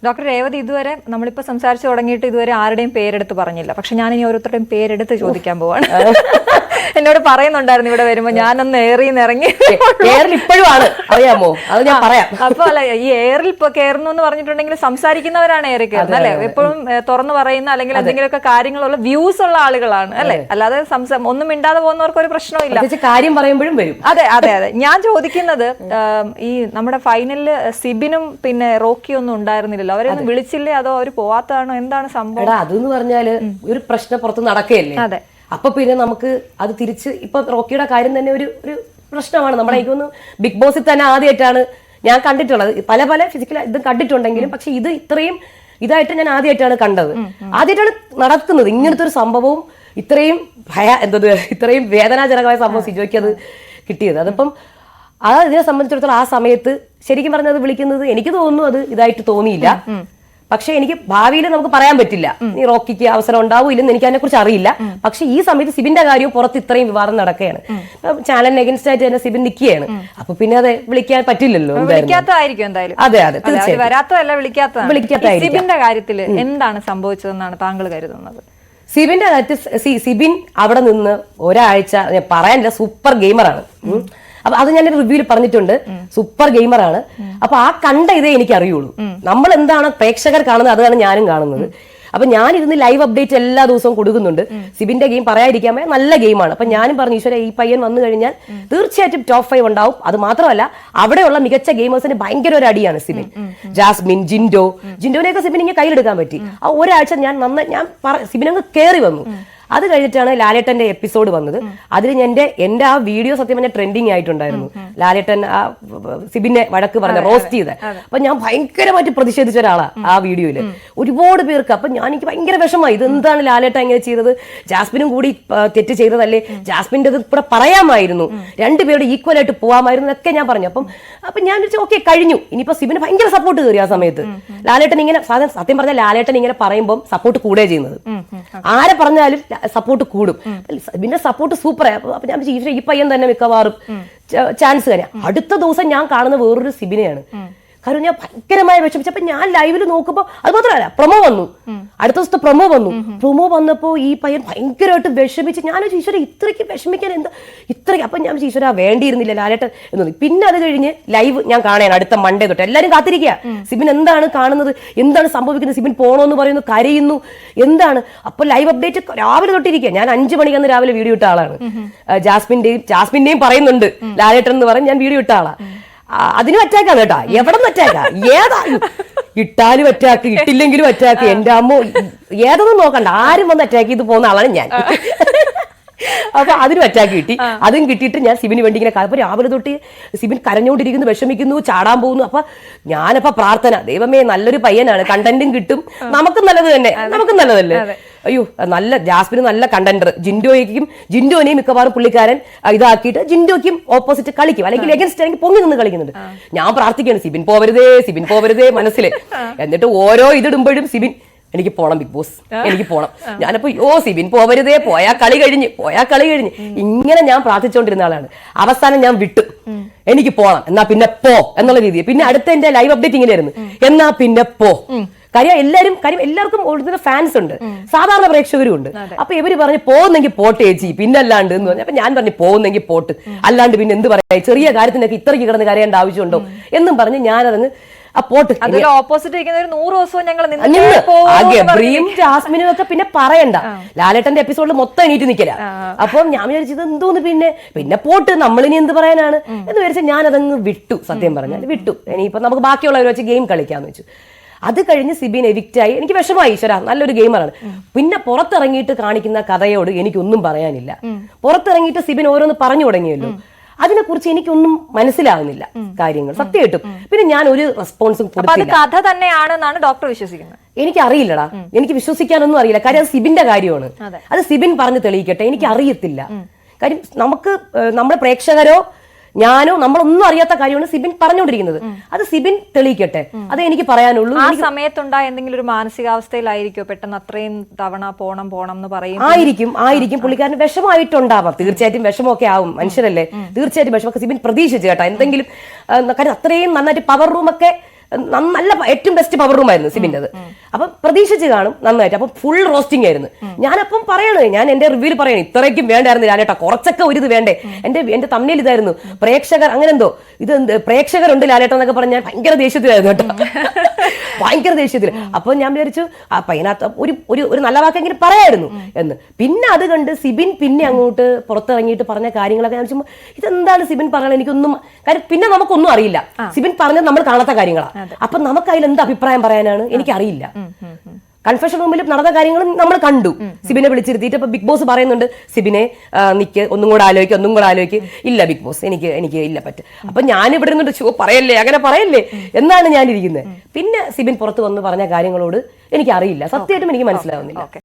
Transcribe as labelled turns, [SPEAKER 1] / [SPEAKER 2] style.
[SPEAKER 1] Doctor Revathi ഇതുവരെ നമ്മളിപ്പോൾ സംസാരിച്ചു തുടങ്ങിയിട്ട് ഇതുവരെ ആരുടെയും പേരെടുത്ത് പറഞ്ഞില്ല. പക്ഷെ ഞാൻ ഇനി ഓരോരുത്തരുടെയും പേരെടുത്ത് ചോദിക്കാൻ പോവാണ്. എന്നോട് പറയുന്നുണ്ടായിരുന്നു ഇവിടെ വരുമ്പോ ഞാനൊന്ന് ഇറങ്ങി
[SPEAKER 2] ഇപ്പോഴും ആണ് അറിയാമോ, അത് ഞാൻ പറയാം.
[SPEAKER 1] അപ്പൊ അല്ല, ഈ എയറിൽ ഇപ്പൊ കയറുന്നു എന്ന് പറഞ്ഞിട്ടുണ്ടെങ്കിൽ സംസാരിക്കുന്നവരാണ് ഏറി കയറുന്നത് അല്ലെ, എപ്പോഴും തുറന്നു പറയുന്ന അല്ലെങ്കിൽ എന്തെങ്കിലുമൊക്കെ കാര്യങ്ങളുള്ള വ്യൂസ് ഉള്ള ആളുകളാണ് അല്ലെ, അല്ലാതെ ഒന്നും മിണ്ടാതെ പോകുന്നവർക്ക് ഒരു പ്രശ്നമില്ല,
[SPEAKER 2] കാര്യം പറയുമ്പോഴും വരും.
[SPEAKER 1] അതെ അതെ അതെ. ഞാൻ ചോദിക്കുന്നത് ഈ നമ്മുടെ ഫൈനലില് സിബിനും പിന്നെ റോക്കിയും ഒന്നും ഉണ്ടായിരുന്നില്ലല്ലോ, അവരൊന്നും വിളിച്ചില്ലേ, അതോ അവര് പോവാത്തതാണോ, എന്താണ് സംഭവം?
[SPEAKER 2] അതെന്ന് പറഞ്ഞാല് ഒരു പ്രശ്നം പുറത്ത് നടക്കുകയല്ലേ.
[SPEAKER 1] അതെ.
[SPEAKER 2] അപ്പൊ പിന്നെ നമുക്ക് അത് തിരിച്ച് ഇപ്പൊ റോക്കിയുടെ കാര്യം തന്നെ ഒരു പ്രശ്നമാണ്. നമ്മളെ എനിക്കൊന്ന് ബിഗ് ബോസിൽ തന്നെ ആദ്യമായിട്ടാണ് ഞാൻ കണ്ടിട്ടുള്ളത്. പല പല ഫിസിക്കൽ ഇതും കണ്ടിട്ടുണ്ടെങ്കിലും പക്ഷെ ഇത് ഇത്രയും ഇതായിട്ട് ഞാൻ ആദ്യമായിട്ടാണ് കണ്ടത്. ആദ്യമായിട്ടാണ് നടക്കുന്നത് ഇങ്ങനത്തെ ഒരു സംഭവവും ഇത്രയും വേദനാജനകമായ സംഭവം സിജോയ്ക്ക് അത് കിട്ടിയത്. അതിപ്പം ഇതിനെ സംബന്ധിച്ചിടത്തോളം ആ സമയത്ത് ശരിക്കും പറഞ്ഞത് വിളിക്കുന്നത് എനിക്ക് തോന്നുന്നു അത് ഇതായിട്ട് തോന്നിയില്ല. പക്ഷെ എനിക്ക് ഭാവിയിൽ നമുക്ക് പറയാൻ പറ്റില്ല ഈ റോക്കിക്ക് അവസരം ഉണ്ടാവില്ലെന്ന് എനിക്ക് അതിനെ കുറിച്ച് അറിയില്ല. പക്ഷെ ഈ സമയത്ത് സിബിന്റെ കാര്യവും പുറത്ത് ഇത്രയും വിവാദം നടക്കുകയാണ്, ചാനലിന് എഗൻസ്റ്റ് ആയിട്ട് തന്നെ സിബിൻ നിൽക്കുകയാണ്. അപ്പൊ പിന്നെ അത് വിളിക്കാൻ പറ്റില്ലല്ലോ.
[SPEAKER 1] വിളിക്കാത്തതായിരിക്കും എന്തായാലും.
[SPEAKER 2] അതെ അതെ, തീർച്ചയായും
[SPEAKER 1] വരാത്തതല്ല, വിളിക്കാത്തതായിരിക്കും. സിബിന്റെ കാര്യത്തിൽ എന്താണ് സംഭവിച്ചതെന്നാണ് താങ്കൾ കരുതുന്നത്?
[SPEAKER 2] സിബിന്റെ കാര്യത്തിൽ സിബിൻ അവിടെ നിന്ന് ഒരാഴ്ച പറയാനില്ല, സൂപ്പർ ഗെയിമറാണ്. അപ്പൊ അത് ഞാൻ റിവ്യൂവിൽ പറഞ്ഞിട്ടുണ്ട്, സൂപ്പർ ഗെയിമറാണ്. അപ്പൊ ആ കണ്ട ഇതേ എനിക്ക് അറിയുള്ളൂ. നമ്മൾ എന്താണ് പ്രേക്ഷകർ കാണുന്നത് അതാണ് ഞാനും കാണുന്നത്. അപ്പൊ ഞാൻ ഇരുന്ന് ലൈവ് അപ്ഡേറ്റ് എല്ലാ ദിവസവും കൊടുക്കുന്നുണ്ട്. സിബിന്റെ ഗെയിം പറയാതിരിക്കാൻ നല്ല ഗെയിമാണ്. അപ്പൊ ഞാനും പറഞ്ഞു ഈശ്വര ഈ പയ്യൻ വന്നു കഴിഞ്ഞാൽ തീർച്ചയായിട്ടും ടോപ്പ് 5 ഉണ്ടാവും. അത് മാത്രമല്ല അവിടെയുള്ള മികച്ച ഗെയിമേഴ്സിന് ഭയങ്കര ഒരു അടിയാണ് സിബിൻ. ജാസ്മിൻ, ജിൻഡോനെയൊക്കെ സിബിൻ ഇങ്ങനെ കയ്യിലെടുക്കാൻ പറ്റി. ആ ഒരാഴ്ച ഞാൻ സിബിനങ്ങ് കയറി വന്നു. അത് കഴിഞ്ഞിട്ടാണ് ലാലേട്ടന്റെ എപ്പിസോഡ് വന്നത്. അതിൽ എന്റെ ആ വീഡിയോ സത്യം പറഞ്ഞാൽ ട്രെൻഡിങ് ആയിട്ടുണ്ടായിരുന്നു. ലാലേട്ടൻ ആ സിബിനെ വഴക്ക് പറഞ്ഞ റോസ്റ്റ് ചെയ്ത്. അപ്പൊ ഞാൻ ഭയങ്കരമായിട്ട് പ്രതിഷേധിച്ച ഒരാളാണ് ആ വീഡിയോയില്, ഒരുപാട് പേർക്ക്. അപ്പൊ എനിക്ക് ഭയങ്കര വിഷമമായി, ഇതെന്താണ് ലാലേട്ടൻ ഇങ്ങനെ ചെയ്തത്, ജാസ്മിനും കൂടി തെറ്റ് ചെയ്തതല്ലേ, ജാസ്മിന്റെ കൂടെ പറയാമായിരുന്നു, രണ്ടുപേരുടെ ഈക്വൽ ആയിട്ട് പോവാമായിരുന്നു എന്നൊക്കെ ഞാൻ പറഞ്ഞു. അപ്പൊ ഞാൻ വിളിച്ചു ഓക്കെ കഴിഞ്ഞു. ഇനിയിപ്പോ സിബിന് ഭയങ്കര സപ്പോർട്ട് കയറി ആ സമയത്ത്. ലാലേട്ടൻ ഇങ്ങനെ സത്യം പറഞ്ഞാൽ ലാലേട്ടൻ ഇങ്ങനെ പറയുമ്പോൾ സപ്പോർട്ട് കൂടുകയാണ് ചെയ്യുന്നത്. ആരെ പറഞ്ഞാലും സപ്പോർട്ട് കൂടും. പിന്നെ സപ്പോർട്ട് സൂപ്പർ. അപ്പൊ ഞാൻ ഈ പയ്യൻ തന്നെ മിക്കവാറും ചാൻസ് തരാം. അടുത്ത ദിവസം ഞാൻ കാണുന്ന വേറൊരു സിബിനെയാണ്. കാരണം ഞാൻ ഭയങ്കരമായി വിഷമിച്ചപ്പോ ഞാൻ ലൈവിൽ നോക്കുമ്പോ അത് മാത്രമല്ല പ്രൊമോ വന്നു, അടുത്ത ദിവസത്തെ പ്രൊമോ വന്നപ്പോ ഈ പയ്യൻ ഭയങ്കരമായിട്ട് വിഷമിച്ച് ഞാൻ ഈശ്വര ഇത്രയ്ക്ക് വിഷമിക്കാൻ എന്താ ഇത്രയ്ക്ക്. അപ്പൊ ഞാൻ ഈശ്വര വേണ്ടിയിരുന്നില്ല ലാലേട്ടൻ എന്ന് തോന്നി. പിന്നെ അത് കഴിഞ്ഞ് ലൈവ് ഞാൻ കാണാൻ അടുത്ത മൺഡേ തൊട്ട് എല്ലാരും കാത്തിരിക്കുക സിബിൻ എന്താണ് കാണുന്നത്, എന്താണ് സംഭവിക്കുന്നത്, സിബിൻ പോണോന്ന് പറയുന്നു, കരയുന്നു, എന്താണ്. അപ്പൊ ലൈവ് അപ്ഡേറ്റ് രാവിലെ തൊട്ടിരിക്കുക. ഞാൻ 5 മണിക്ക് അന്ന് രാവിലെ വീഡിയോ ഇട്ട ആളാണ്. ജാസ്മിന്റെയും പറയുന്നുണ്ട് ലാലേട്ടൻ എന്ന് പറഞ്ഞ് ഞാൻ വീഡിയോ ഇട്ട ആളാ. അതിനും അറ്റാക്കാണ് കേട്ടാ, എവിടെ നിന്ന് അറ്റാക്കാ, ഏതാ ഇട്ടാലും അറ്റാക്ക്, ഇട്ടില്ലെങ്കിലും അറ്റാക്ക്. എന്റെ അമ്മ ഏതൊന്നും നോക്കണ്ട, ആരും വന്ന് അറ്റാക്ക് ചെയ്ത് പോകുന്ന ആളാണ് ഞാൻ. അപ്പൊ അതിനും അറ്റാക്ക് കിട്ടി. അതും കിട്ടിയിട്ട് ഞാൻ സിബിന് വേണ്ടി ഇങ്ങനെ അപ്പൊ രാവിലെ തൊട്ട് സിബിൻ കരഞ്ഞോണ്ടിരിക്കുന്നു, വിഷമിക്കുന്നു, ചാടാൻ പോകുന്നു. അപ്പൊ ഞാനപ്പോ പ്രാർത്ഥന, ദൈവമേ നല്ലൊരു പയ്യനാണ്, കണ്ടന്റും കിട്ടും, നമുക്കും നല്ലത് തന്നെ, നമുക്കും നല്ലതല്ലേ. അയ്യോ നല്ല ജാസ്മിന് നല്ല കണ്ടന്റർ. ജിൻഡോനെയും മിക്കവാറും പുള്ളിക്കാരൻ ഇതാക്കിയിട്ട് ജിൻഡോയ്ക്കും ഓപ്പോസിറ്റ് കളിക്കും, അല്ലെങ്കിൽ എഗൻസ്റ്റ് ആണെങ്കിൽ പൊങ്ങി നിന്ന് കളിക്കുന്നുണ്ട്. ഞാൻ പ്രാർത്ഥിക്കുകയാണ് സിബിൻ പോവരുതേ മനസ്സിലെ. എന്നിട്ട് ഓരോ ഇതിടുമ്പോഴും സിബിൻ എനിക്ക് പോണം, ബിഗ് ബോസ് എനിക്ക് പോണം. ഞാനപ്പോ സിബിൻ പോവരുതേ, പോയാ കളി കഴിഞ്ഞ് ഇങ്ങനെ ഞാൻ പ്രാർത്ഥിച്ചുകൊണ്ടിരുന്ന ആളാണ്. അവസാനം ഞാൻ വിട്ടു, എനിക്ക് പോണം, എന്നാ പിന്നെ പോ എന്നുള്ള രീതിയിൽ. പിന്നെ അടുത്ത എന്റെ ലൈവ് അപ്ഡേറ്റ് ഇങ്ങനെയായിരുന്നു, എന്നാ പിന്നെ പോ. കാര്യം എല്ലാവർക്കും ഒഴുകുന്ന ഫാൻസ് ഉണ്ട്, സാധാരണ പ്രേക്ഷകരും ഉണ്ട്. അപ്പൊ ഇവര് പറഞ്ഞു പോകുന്നെങ്കിൽ പോട്ടെ ചേച്ചി, പിന്നെ അല്ലാണ്ട് എന്ന് പറഞ്ഞു. അപ്പൊ ഞാൻ പറഞ്ഞു പോകുന്നെങ്കിൽ പോട്ട്, അല്ലാണ്ട് പിന്നെ എന്ത് പറയാ, ചെറിയ കാര്യത്തിനൊക്കെ ഇത്രയ്ക്ക് കിടന്ന് കരയേണ്ട ആവശ്യമുണ്ടോ എന്നും പറഞ്ഞ് ഞാനതങ്ങ് പോട്ട്.
[SPEAKER 1] ഓപ്പോസിറ്റ് 100 ദിവസവും ഞങ്ങൾ
[SPEAKER 2] ഗബ്രിയും ജാസ്മിനും ഒക്കെ പിന്നെ പറയണ്ട, ലാലേട്ടന്റെ എപ്പിസോഡിൽ മൊത്തം എണീറ്റ് നിൽക്കല. അപ്പം ഞാൻ വിചാരിച്ചത് എന്തോന്ന് പിന്നെ പോട്ട്, നമ്മളിനി എന്ത് പറയാനാണ് എന്ന് വിചാരിച്ചാൽ ഞാൻ അതങ്ങ് വിട്ടു. സത്യം പറഞ്ഞാൽ വിട്ടു. ഇനിയിപ്പോ നമുക്ക് ബാക്കിയുള്ളവർ വെച്ച് ഗെയിം കളിക്കാന്ന് വെച്ചു. അത് കഴിഞ്ഞ് സിബിൻ എവിക്റ്റായി. എനിക്ക് വിഷമമായി, ഈശ്വര നല്ലൊരു ഗെയിമറാണ്. പിന്നെ പുറത്തിറങ്ങിയിട്ട് കാണിക്കുന്ന കഥയോട് എനിക്കൊന്നും പറയാനില്ല. പുറത്തിറങ്ങിയിട്ട് സിബിൻ ഓരോന്ന് പറഞ്ഞു തുടങ്ങിയല്ലോ, അതിനെക്കുറിച്ച് എനിക്കൊന്നും മനസ്സിലാവുന്നില്ല കാര്യങ്ങൾ സത്യമായിട്ടും. പിന്നെ ഞാൻ ഒരു റെസ്പോൺസും കൊടുത്തില്ല.
[SPEAKER 1] കഥ തന്നെയാണെന്നാണ് ഡോക്ടർ വിശ്വസിക്കുന്നത്.
[SPEAKER 2] എനിക്കറിയില്ലടാ, എനിക്ക് വിശ്വസിക്കാനൊന്നും അറിയില്ല. കാര്യം അത് സിബിന്റെ കാര്യമാണ്, അത് സിബിൻ പറഞ്ഞു തെളിയിക്കട്ടെ. എനിക്ക് അറിയത്തില്ല. കാര്യം നമ്മുടെ പ്രേക്ഷകരോ ഞാനോ നമ്മളൊന്നും അറിയാത്ത കാര്യമാണ് സിബിൻ പറഞ്ഞുകൊണ്ടിരിക്കുന്നത്. അത് സിബിൻ തെളിയിക്കട്ടെ, അതേ എനിക്ക് പറയാനുള്ളൂ.
[SPEAKER 1] ആ സമയത്തുണ്ടായ എന്തെങ്കിലും ഒരു മാനസികാവസ്ഥയിലായിരിക്കും പെട്ടെന്ന് അത്രയും തവണ പോണം എന്ന് പറയും.
[SPEAKER 2] ആയിരിക്കും പുള്ളിക്കാരന് വിഷമമായിട്ടുണ്ടാവാം. തീർച്ചയായിട്ടും വിഷമമൊക്കെ ആവും, മനുഷ്യരല്ലേ, തീർച്ചയായിട്ടും വിഷമമൊക്കെ സിബിൻ പ്രതീക്ഷിച്ചു കേട്ടോ എന്തെങ്കിലും. കാര്യം അത്രയും നന്നായിട്ട് പവർ റൂമൊക്കെ നല്ല ഏറ്റവും ബെസ്റ്റ് പവർ റൂം ആയിരുന്നു സിബിൻ്റെത്. അപ്പം പ്രതീക്ഷിച്ച് കാണും നന്നായിട്ട്. അപ്പം ഫുൾ റോസ്റ്റിംഗ് ആയിരുന്നു. ഞാനപ്പം പറയണേ, ഞാൻ എന്റെ റിവ്യൂല് പറയണേ, ഇത്രയ്ക്കും വേണ്ടായിരുന്നു ലാലേട്ടാ, കുറച്ചൊക്കെ ഒരു ഇത് വേണ്ടേ. എന്റെ തമ്മിൽ ഇതായിരുന്നു പ്രേക്ഷകർ, അങ്ങനെ എന്തോ ഇത് പ്രേക്ഷകരുണ്ട് ലാലേട്ട എന്നൊക്കെ പറഞ്ഞാൽ ഭയങ്കര ദേഷ്യത്തിലായിരുന്നു കേട്ടോ. ഭയങ്കര ദേഷ്യത്തിൽ. അപ്പൊ ഞാൻ വിചാരിച്ചു അതിനകത്ത് ഒരു നല്ല വാക്കെങ്കിലും പറയായിരുന്നു എന്ന്. പിന്നെ അത് കണ്ട് സിബിൻ പിന്നെ അങ്ങോട്ട് പുറത്തിറങ്ങിയിട്ട് പറഞ്ഞ കാര്യങ്ങളൊക്കെ ഞാൻ വെച്ചാൽ ഇതെന്താണ് സിബിൻ പറയണത്, എനിക്കൊന്നും കാര്യം പിന്നെ നമുക്കൊന്നും അറിയില്ല. സിബിൻ പറഞ്ഞത് നമ്മൾ കാണാത്ത കാര്യങ്ങളാണ്. അപ്പൊ നമുക്ക് അതിൽ എന്ത് അഭിപ്രായം പറയാനാണ് എനിക്കറിയില്ല. കൺഫെഷൻ റൂമിൽ നടന്ന കാര്യങ്ങളും നമ്മൾ കണ്ടു. സിബിനെ വിളിച്ചിരുത്തിയിട്ട് ഇപ്പൊ ബിഗ് ബോസ് പറയുന്നുണ്ട്, സിബിനെ നിക്ക് ഒന്നും കൂടെ ആലോചിക്ക്. ഇല്ല ബിഗ് ബോസ് എനിക്ക് ഇല്ല പറ്റും. അപ്പൊ ഞാൻ ഇവിടെ ഇരുന്നുണ്ട്, ഷോ പറയല്ലേ, അങ്ങനെ പറയല്ലേ എന്നാണ് ഞാനിരിക്കുന്നത്. പിന്നെ സിബിൻ പുറത്ത് വന്ന് പറഞ്ഞ കാര്യങ്ങളോട് എനിക്ക് അറിയില്ല, സത്യമായിട്ടും എനിക്ക് മനസ്സിലാവുന്നില്ല.